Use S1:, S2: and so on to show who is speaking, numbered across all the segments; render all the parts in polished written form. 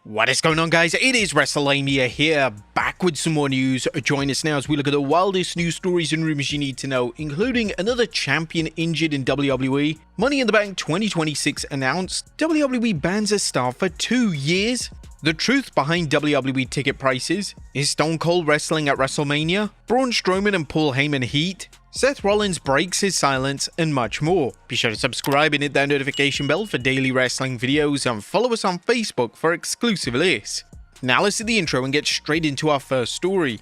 S1: What is going on, guys? It is Wrestlelamia here, back with some more news. Join us now as we look at the wildest news stories and rumors you need to know, including another champion injured in WWE, Money in the Bank 2026 announced, WWE bans a star for 2 years, the truth behind WWE ticket prices, is Stone Cold wrestling at WrestleMania, Braun Strowman and HEYMAN heat, Seth Rollins breaks his silence, and much more. Be sure to subscribe and hit that notification bell for daily wrestling videos, and follow us on Facebook for exclusive lists. Now let's do the intro and get straight into our first story.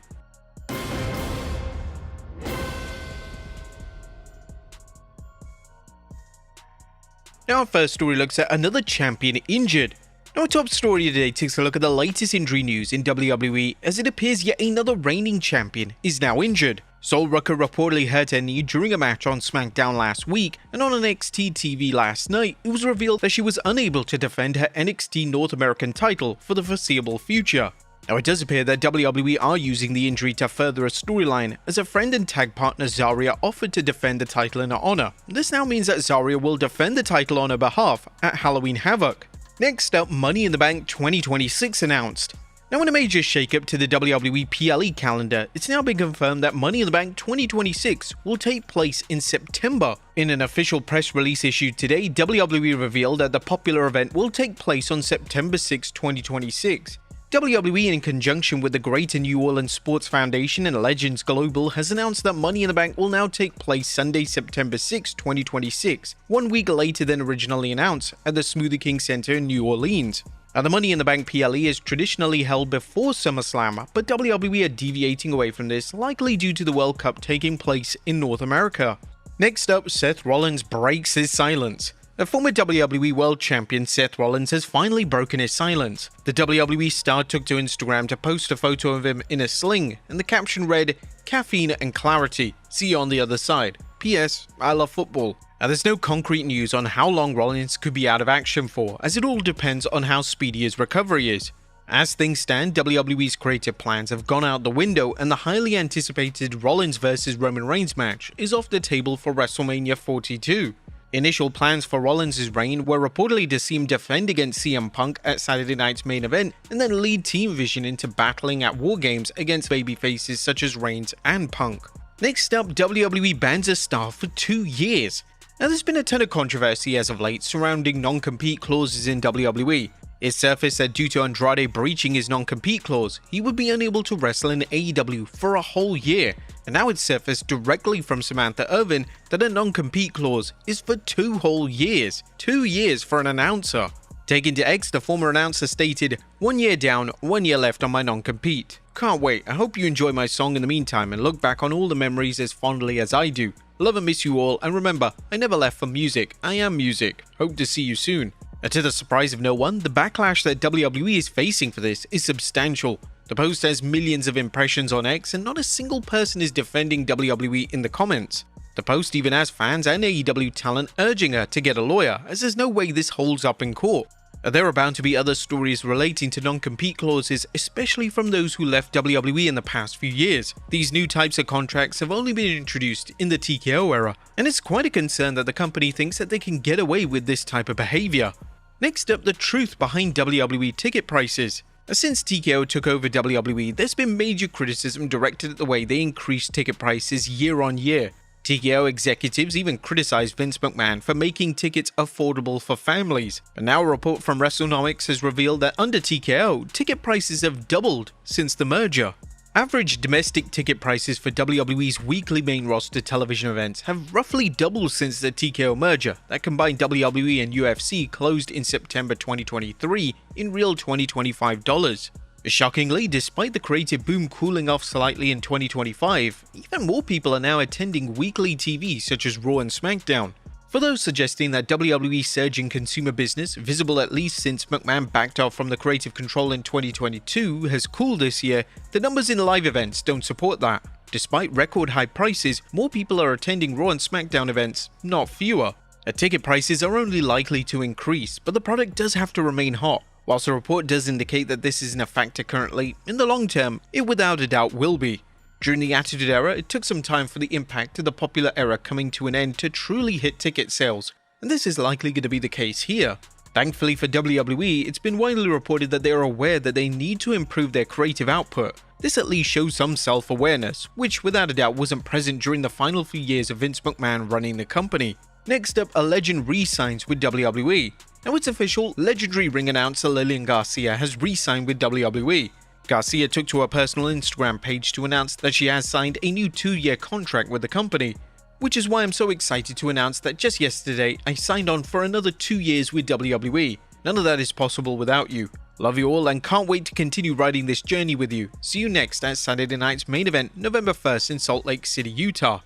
S1: Now our first story looks at another champion injured. Our top story today takes a look at the latest injury news in WWE, as it appears yet another reigning champion is now injured. Sol Rucker reportedly hurt her knee during a match on SmackDown last week, and on NXT TV last night, it was revealed that she was unable to defend her NXT North American title for the foreseeable future. Now it does appear that WWE are using the injury to further a storyline, as a friend and tag partner Zarya offered to defend the title in her honor. This now means that Zarya will defend the title on her behalf at Halloween Havoc. Next up, Money in the Bank 2026 announced. Now in a major shakeup to the WWE PLE calendar, it's now been confirmed that Money in the Bank 2026 will take place in September. In an official press release issued today, WWE revealed that the popular event will take place on September 6, 2026. WWE, in conjunction with the Greater New Orleans Sports Foundation and Legends Global, has announced that Money in the Bank will now take place Sunday, September 6, 2026, 1 week later than originally announced, at the Smoothie King Center in New Orleans. Now, the Money in the Bank PLE is traditionally held before SummerSlam, but WWE are deviating away from this, likely due to the World Cup taking place in North America. Next up, Seth Rollins breaks his silence. The former WWE World Champion Seth Rollins has finally broken his silence. The WWE star took to Instagram to post a photo of him in a sling, and the caption read, "Caffeine and clarity, see you on the other side. P.S. I love football." Now there's no concrete news on how long Rollins could be out of action for, as it all depends on how speedy his recovery is. As things stand, WWE's creative plans have gone out the window, and the highly anticipated Rollins vs Roman Reigns match is off the table for WrestleMania 42. Initial plans for Rollins' reign were reportedly to see him defend against CM Punk at Saturday night's main event, and then lead Team Vision into battling at War Games against babyfaces such as Reigns and Punk. Next up, WWE bans a star for 2 years. Now there's been a ton of controversy as of late surrounding non-compete clauses in WWE. It surfaced that due to Andrade breaching his non-compete clause, he would be unable to wrestle in AEW for a whole year, and now it's surfaced directly from Samantha Irvin that a non-compete clause is for 2 whole years. 2 years for an announcer. Taken to X, the former announcer stated, "1 year down, 1 year left on my non-compete. Can't wait, I hope you enjoy my song in the meantime and look back on all the memories as fondly as I do. Love and miss you all, and remember, I never left for music, I am music. Hope to see you soon." To the surprise of no one, the backlash that WWE is facing for this is substantial. The post has millions of impressions on X, and not a single person is defending WWE in the comments. The post even has fans and AEW talent urging her to get a lawyer, as there's no way this holds up in court. There are bound to be other stories relating to non-compete clauses, especially from those who left WWE in the past few years. These new types of contracts have only been introduced in the TKO era, and it's quite a concern that the company thinks that they can get away with this type of behavior. Next up, the truth behind WWE ticket prices. Since TKO took over WWE, there's been major criticism directed at the way they increased ticket prices year on year. TKO executives even criticized Vince McMahon for making tickets affordable for families. But now a report from WrestleNomics has revealed that under TKO, ticket prices have doubled since the merger. Average domestic ticket prices for WWE's weekly main roster television events have roughly doubled since the TKO merger that combined WWE and UFC closed in September 2023 in real $2025 dollars. Shockingly, despite the creative boom cooling off slightly in 2025, even more people are now attending weekly TV such as Raw and SmackDown. For those suggesting that WWE's surging consumer business, visible at least since McMahon backed off from the creative control in 2022, has cooled this year, the numbers in live events don't support that. Despite record high prices, more people are attending Raw and SmackDown events, not fewer. Ticket prices are only likely to increase, but the product does have to remain hot. Whilst the report does indicate that this isn't a factor currently, in the long term, it without a doubt will be. During the Attitude Era, it took some time for the impact of the popular era coming to an end to truly hit ticket sales, and this is likely going to be the case here. Thankfully for WWE, it's been widely reported that they are aware that they need to improve their creative output. This at least shows some self-awareness, which without a doubt wasn't present during the final few years of Vince McMahon running the company. Next up, a legend re-signs with WWE. Now it's official, legendary ring announcer Lillian Garcia has re-signed with WWE. Garcia took to her personal Instagram page to announce that she has signed a new 2-year contract with the company, which is why I'm so excited to announce that just yesterday I signed on for another 2 years with WWE. None of that is possible without you. Love you all and can't wait to continue riding this journey with you. See you next at Saturday night's main event, November 1st in Salt Lake City, Utah.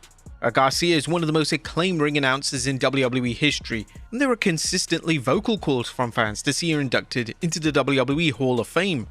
S1: Garcia is one of the most acclaimed ring announcers in WWE history, and there are consistently vocal calls from fans to see her inducted into the WWE Hall of Fame.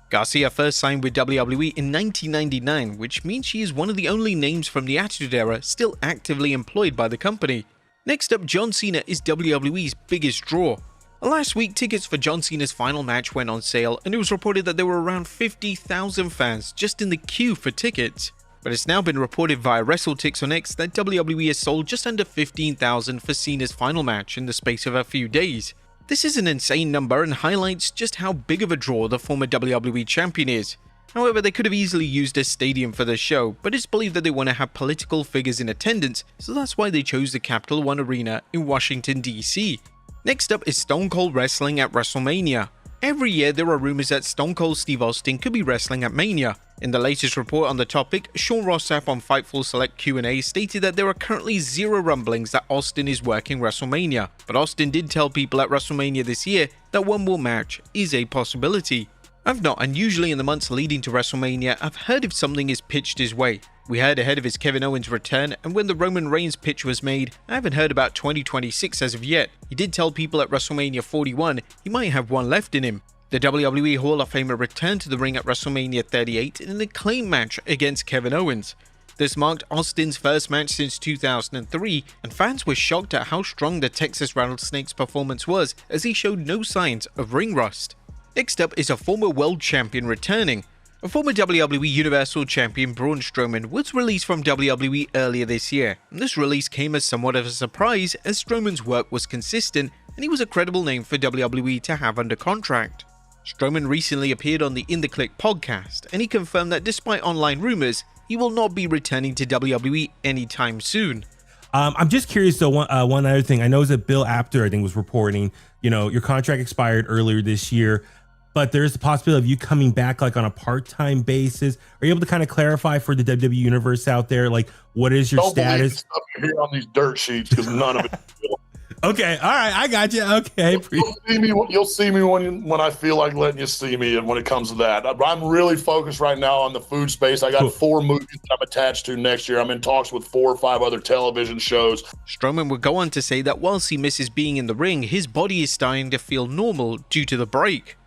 S1: Garcia first signed with WWE in 1999, which means she is one of the only names from the Attitude Era still actively employed by the company. Next up, John Cena is WWE's biggest draw. Last week, tickets for John Cena's final match went on sale, and it was reported that there were around 50,000 fans just in the queue for tickets. But it's now been reported via WrestleTix on X that WWE has sold just under 15,000 for Cena's final match in the space of a few days. This is an insane number and highlights just how big of a draw the former WWE champion is. However, they could have easily used a stadium for the show, but it's believed that they want to have political figures in attendance, so that's why they chose the Capital One Arena in Washington, D.C. Next up is Stone Cold wrestling at WrestleMania. Every year there are rumors that Stone Cold Steve Austin could be wrestling at Mania. In the latest report on the topic, Sean Ross Sapp on Fightful Select Q&A stated that there are currently zero rumblings that Austin is working WrestleMania, but Austin did tell people at WrestleMania this year that one more match is a possibility. I've not, and usually in the months leading to WrestleMania, I've heard if something is pitched his way. We heard ahead of his Kevin Owens return, and when the Roman Reigns pitch was made, I haven't heard about 2026 as of yet. He did tell people at WrestleMania 41 he might have one left in him. The WWE Hall of Famer returned to the ring at WrestleMania 38 in an acclaimed match against Kevin Owens. This marked Austin's first match since 2003, and fans were shocked at how strong the Texas Rattlesnake's performance was, as he showed no signs of ring rust. Next up is a former world champion returning. A former WWE Universal Champion Braun Strowman was released from WWE earlier this year, and this release came as somewhat of a surprise as Strowman's work was consistent and he was a credible name for WWE to have under contract. Strowman recently appeared on the In The Click podcast, and he confirmed that despite online rumors, he will not be returning to WWE anytime soon.
S2: I'm just curious though, one other thing. I know that Bill Apter, I think, was reporting, your contract expired earlier this year, but there's the possibility of you coming back like on a part-time basis. Are you able to kind of clarify for the WWE universe out there, like what is your status?
S3: Don't believe the stuff you hear on these dirt sheets, because none of it is real.
S2: Okay, all right, I got you. Okay,
S3: you'll see me when I feel like letting you see me, and when it comes to that, I'm really focused right now on the food space. I got 4 movies that I'm attached to next year. I'm in talks with 4 or 5 other television shows.
S1: Strowman would go on to say that whilst he misses being in the ring, his body is starting to feel normal due to the break.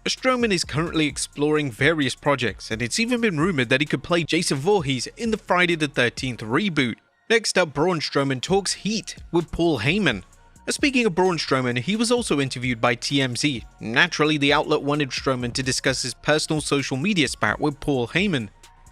S1: Strowman is currently exploring various projects, and it's even been rumored that he could play Jason Voorhees in the Friday the 13th reboot. Next up, Braun Strowman talks heat with Paul Heyman. Speaking of Braun Strowman, he was also interviewed by TMZ. Naturally, the outlet wanted Strowman to discuss his personal social media spat with Paul Heyman.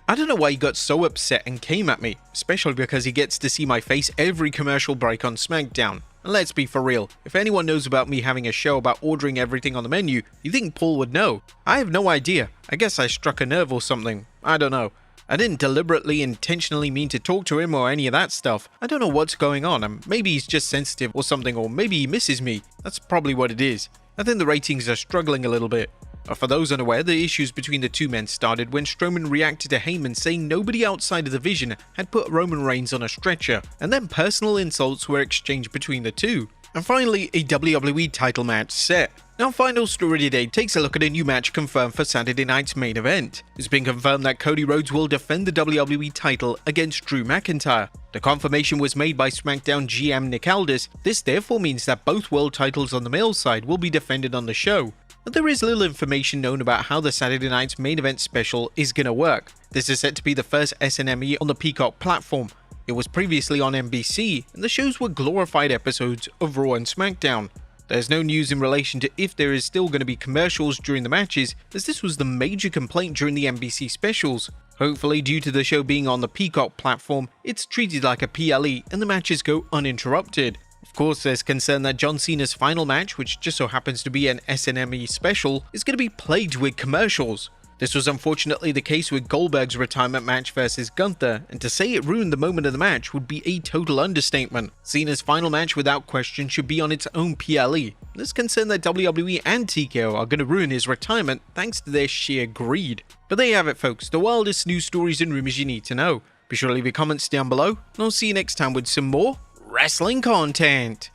S1: I don't know why he got so upset and came at me, especially because he gets to see my face every commercial break on SmackDown. And let's be for real, if anyone knows about me having a show about ordering everything on the menu, you think Paul would know? I have no idea. I guess I struck a nerve or something. I don't know. I didn't deliberately, intentionally mean to talk to him or any of that stuff. I don't know what's going on, maybe he's just sensitive or something, or maybe he misses me. That's probably what it is. I think the ratings are struggling a little bit. For those unaware, the issues between the two men started when Strowman reacted to Heyman saying nobody outside of the division had put Roman Reigns on a stretcher, and then personal insults were exchanged between the two. And finally, a WWE title match set. Now, final story today takes a look at a new match confirmed for Saturday night's main event. It's been confirmed that Cody Rhodes will defend the WWE title against Drew McIntyre. The confirmation was made by SmackDown GM Nick Aldis. This therefore means that both world titles on the male side will be defended on the show. But there is little information known about how the Saturday night's main event special is gonna work. This is set to be the first SNME on the Peacock platform. It was previously on NBC, and the shows were glorified episodes of Raw and SmackDown. There's no news in relation to if there is still going to be commercials during the matches, as this was the major complaint during the NBC specials. Hopefully, due to the show being on the Peacock platform, it's treated like a PLE and the matches go uninterrupted. Of course, there's concern that John Cena's final match, which just so happens to be an SNME special, is going to be plagued with commercials. This was unfortunately the case with Goldberg's retirement match versus Gunther, and to say it ruined the moment of the match would be a total understatement. Cena's final match without question should be on its own PLE. There's concern that WWE and TKO are going to ruin his retirement thanks to their sheer greed. But there you have it folks, the wildest news stories and rumors you need to know. Be sure to leave your comments down below, and I'll see you next time with some more wrestling content.